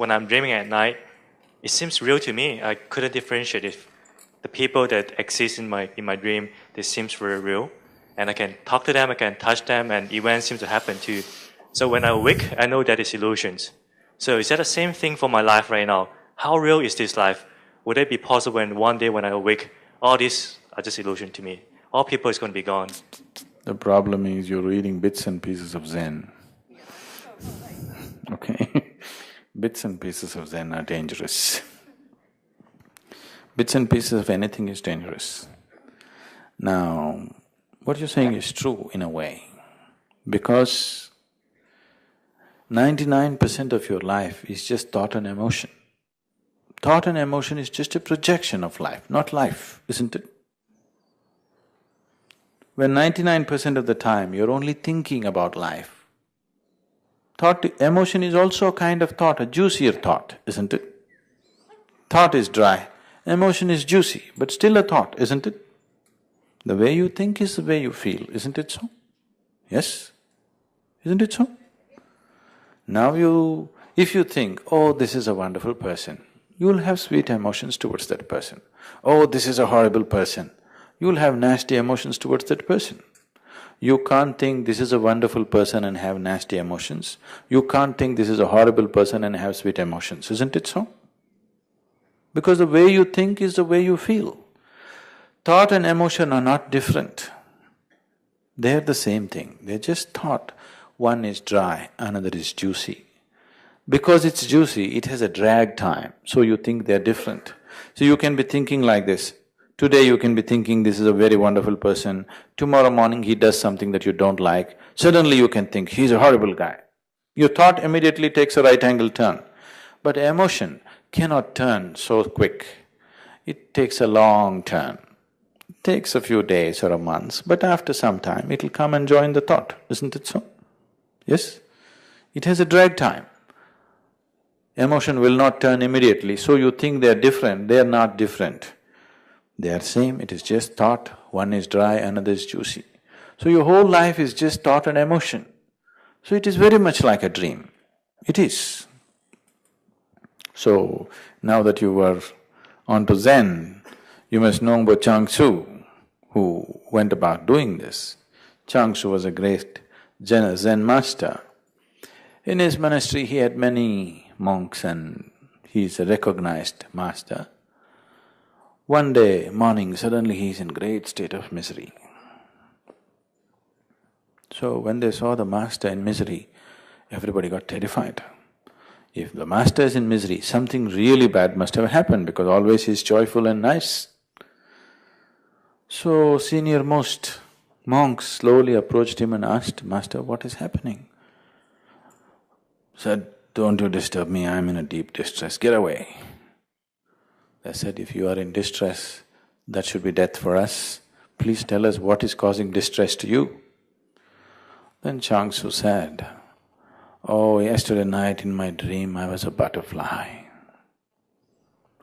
when I'm dreaming at night, it seems real to me. I couldn't differentiate if the people that exist in my dream, they seems very real. And I can talk to them, I can touch them, and events seem to happen too. So when I awake, I know that it's illusions. So is that the same thing for my life right now? How real is this life? Would it be possible when one day when I awake, all these are just illusion to me? All people is going to be gone. The problem is you're reading bits and pieces of Zen. Okay? Bits and pieces of Zen are dangerous. Bits and pieces of anything is dangerous. Now, what you're saying is true in a way, because 99% of your life is just thought and emotion. Thought and emotion is just a projection of life, not life, isn't it? When 99% of the time you're only thinking about life, emotion is also a kind of thought, a juicier thought, isn't it? Thought is dry, emotion is juicy, but still a thought, isn't it? The way you think is the way you feel, isn't it so? Yes? Isn't it so? Now if you think, oh, this is a wonderful person, you'll have sweet emotions towards that person. Oh, this is a horrible person, you'll have nasty emotions towards that person. You can't think this is a wonderful person and have nasty emotions. You can't think this is a horrible person and have sweet emotions, isn't it so? Because the way you think is the way you feel. Thought and emotion are not different. They're the same thing, they're just thought. One is dry, another is juicy. Because it's juicy, it has a drag time, so you think they're different. So you can be thinking like this. Today you can be thinking this is a very wonderful person, tomorrow morning he does something that you don't like, suddenly you can think he's a horrible guy. Your thought immediately takes a right angle turn. But emotion cannot turn so quick. It takes a long turn. It takes a few days or a month, but after some time it'll come and join the thought, isn't it so? Yes? It has a drag time. Emotion will not turn immediately, so you think they're different, they're not different. They are same, it is just thought, one is dry, another is juicy. So your whole life is just thought and emotion. So it is very much like a dream. It is. So, now that you were on to Zen, you must know about Chuang Tzu, who went about doing this. Chuang Tzu was a great Zen master. In his monastery he had many monks and he is a recognized master. One day morning, suddenly he is in great state of misery. So when they saw the master in misery, everybody got terrified. If the master is in misery, something really bad must have happened because always he is joyful and nice. So senior-most monks slowly approached him and asked, "Master, what is happening?" Said, "Don't you disturb me, I'm in a deep distress, get away." They said, "If you are in distress, that should be death for us. Please tell us what is causing distress to you." Then Chuang Tzu said, "Oh, yesterday night in my dream I was a butterfly."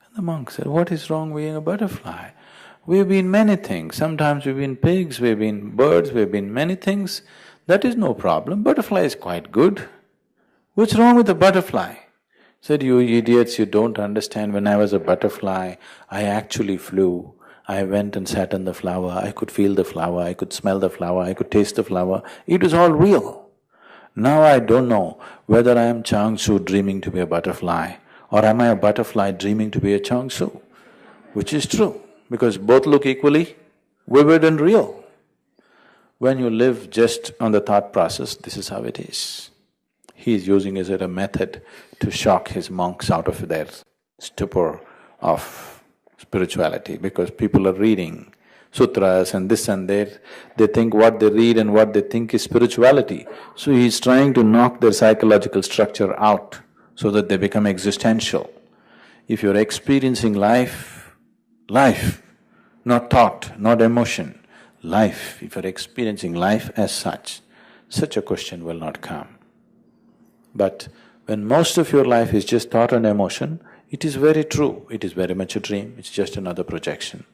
And the monk said, "What is wrong being a butterfly? We've been many things, sometimes we've been pigs, we've been birds, we've been many things. That is no problem, butterfly is quite good. What's wrong with the butterfly?" Said, "You idiots, you don't understand, when I was a butterfly, I actually flew. I went and sat on the flower, I could feel the flower, I could smell the flower, I could taste the flower, it was all real. Now I don't know whether I am Chuang Tzu dreaming to be a butterfly or am I a butterfly dreaming to be a Chuang Tzu, which is true, because both look equally vivid and real. When you live just on the thought process, this is how it is." He is using it as a method to shock his monks out of their stupor of spirituality, because people are reading sutras and this and that, they think what they read and what they think is spirituality. So he is trying to knock their psychological structure out so that they become existential. If you're experiencing life, not thought, not emotion, life, if you're experiencing life as such a question will not come. But when most of your life is just thought and emotion, it is very true, it is very much a dream, it's just another projection.